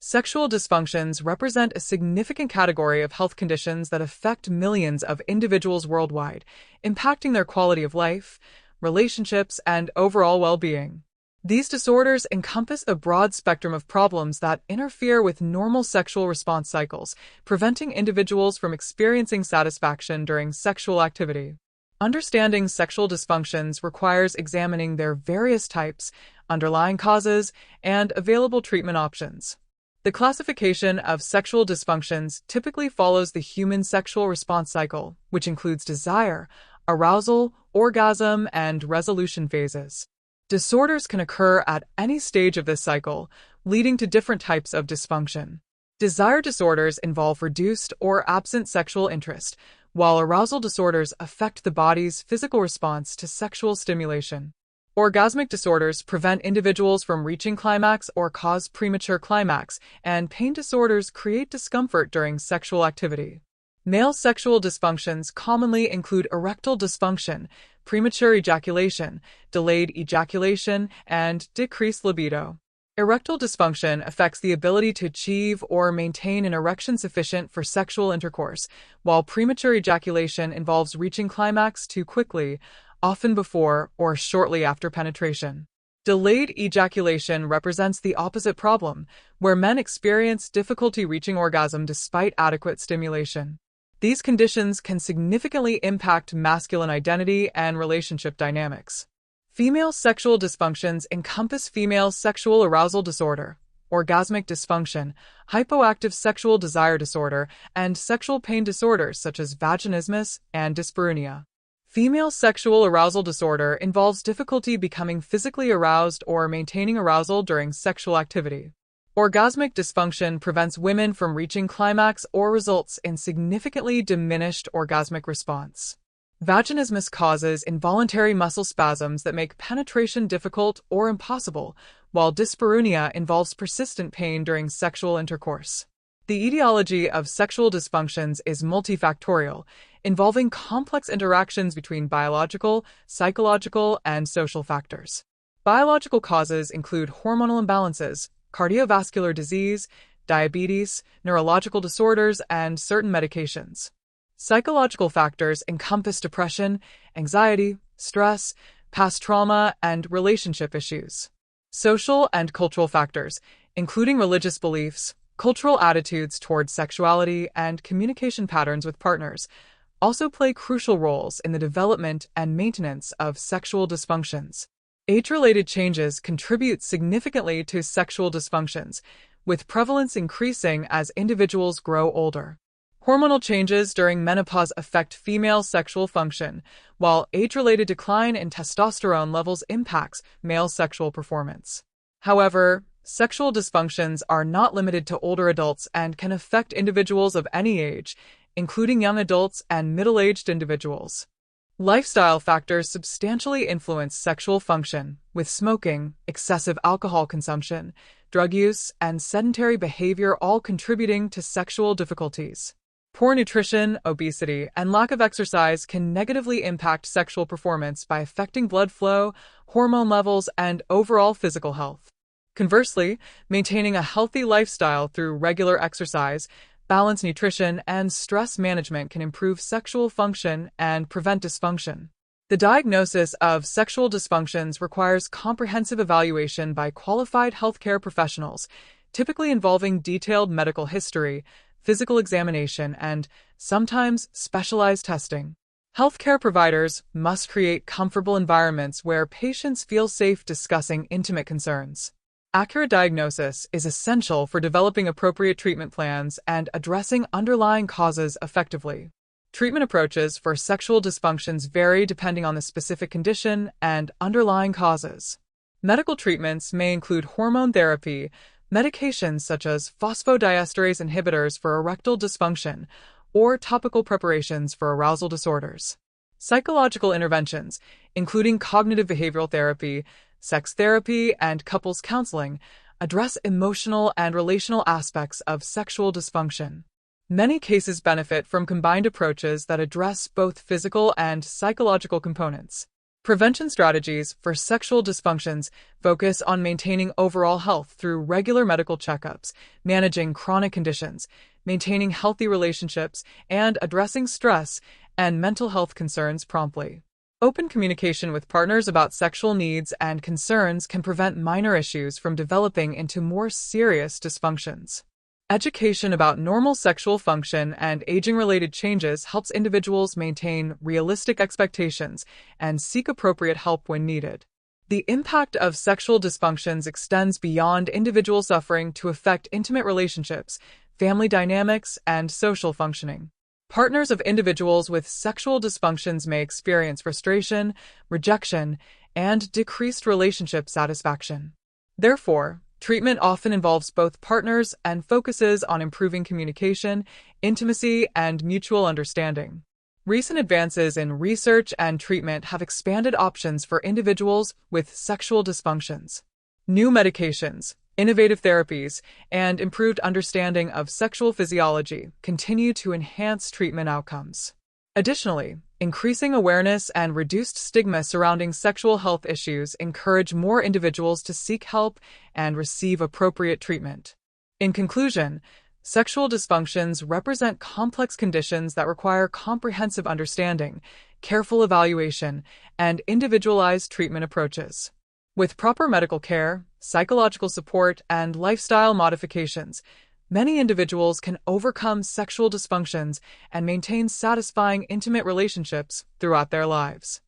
Sexual dysfunctions represent a significant category of health conditions that affect millions of individuals worldwide, impacting their quality of life, relationships, and overall well-being. These disorders encompass a broad spectrum of problems that interfere with normal sexual response cycles, preventing individuals from experiencing satisfaction during sexual activity. Understanding sexual dysfunctions requires examining their various types, underlying causes, and available treatment options. The classification of sexual dysfunctions typically follows the human sexual response cycle, which includes desire, arousal, orgasm, and resolution phases. Disorders can occur at any stage of this cycle, leading to different types of dysfunction. Desire disorders involve reduced or absent sexual interest, while arousal disorders affect the body's physical response to sexual stimulation. Orgasmic disorders prevent individuals from reaching climax or cause premature climax, and pain disorders create discomfort during sexual activity. Male sexual dysfunctions commonly include erectile dysfunction, premature ejaculation, delayed ejaculation, and decreased libido. Erectile dysfunction affects the ability to achieve or maintain an erection sufficient for sexual intercourse, while premature ejaculation involves reaching climax too quickly, often before or shortly after penetration. Delayed ejaculation represents the opposite problem, where men experience difficulty reaching orgasm despite adequate stimulation. These conditions can significantly impact masculine identity and relationship dynamics. Female sexual dysfunctions encompass female sexual arousal disorder, orgasmic dysfunction, hypoactive sexual desire disorder, and sexual pain disorders such as vaginismus and dyspareunia. Female sexual arousal disorder involves difficulty becoming physically aroused or maintaining arousal during sexual activity. Orgasmic dysfunction prevents women from reaching climax or results in significantly diminished orgasmic response. Vaginismus causes involuntary muscle spasms that make penetration difficult or impossible, while dyspareunia involves persistent pain during sexual intercourse. The etiology of sexual dysfunctions is multifactorial, involving complex interactions between biological, psychological, and social factors. Biological causes include hormonal imbalances, cardiovascular disease, diabetes, neurological disorders, and certain medications. Psychological factors encompass depression, anxiety, stress, past trauma, and relationship issues. Social and cultural factors, including religious beliefs, cultural attitudes toward sexuality, and communication patterns with partners, also play crucial roles in the development and maintenance of sexual dysfunctions. Age-related changes contribute significantly to sexual dysfunctions, with prevalence increasing as individuals grow older. Hormonal changes during menopause affect female sexual function, while age-related decline in testosterone levels impacts male sexual performance. However, sexual dysfunctions are not limited to older adults and can affect individuals of any age, including young adults and middle-aged individuals. Lifestyle factors substantially influence sexual function, with smoking, excessive alcohol consumption, drug use, and sedentary behavior all contributing to sexual difficulties. Poor nutrition, obesity, and lack of exercise can negatively impact sexual performance by affecting blood flow, hormone levels, and overall physical health. Conversely, maintaining a healthy lifestyle through regular exercise, balanced nutrition, and stress management can improve sexual function and prevent dysfunction. The diagnosis of sexual dysfunctions requires comprehensive evaluation by qualified healthcare professionals, typically involving detailed medical history, physical examination, and, sometimes, specialized testing. Healthcare providers must create comfortable environments where patients feel safe discussing intimate concerns. Accurate diagnosis is essential for developing appropriate treatment plans and addressing underlying causes effectively. Treatment approaches for sexual dysfunctions vary depending on the specific condition and underlying causes. Medical treatments may include hormone therapy, medications such as phosphodiesterase inhibitors for erectile dysfunction, or topical preparations for arousal disorders. Psychological interventions, including cognitive behavioral therapy, sex therapy, and couples counseling, address emotional and relational aspects of sexual dysfunction. Many cases benefit from combined approaches that address both physical and psychological components. Prevention strategies for sexual dysfunctions focus on maintaining overall health through regular medical checkups, managing chronic conditions, maintaining healthy relationships, and addressing stress and mental health concerns promptly. Open communication with partners about sexual needs and concerns can prevent minor issues from developing into more serious dysfunctions. Education about normal sexual function and aging-related changes helps individuals maintain realistic expectations and seek appropriate help when needed. The impact of sexual dysfunctions extends beyond individual suffering to affect intimate relationships, family dynamics, and social functioning. Partners of individuals with sexual dysfunctions may experience frustration, rejection, and decreased relationship satisfaction. Therefore, treatment often involves both partners and focuses on improving communication, intimacy, and mutual understanding. Recent advances in research and treatment have expanded options for individuals with sexual dysfunctions. New medications, innovative therapies, and improved understanding of sexual physiology continue to enhance treatment outcomes. Additionally, increasing awareness and reduced stigma surrounding sexual health issues encourage more individuals to seek help and receive appropriate treatment. In conclusion, sexual dysfunctions represent complex conditions that require comprehensive understanding, careful evaluation, and individualized treatment approaches. With proper medical care, psychological support, and lifestyle modifications, many individuals can overcome sexual dysfunctions and maintain satisfying intimate relationships throughout their lives.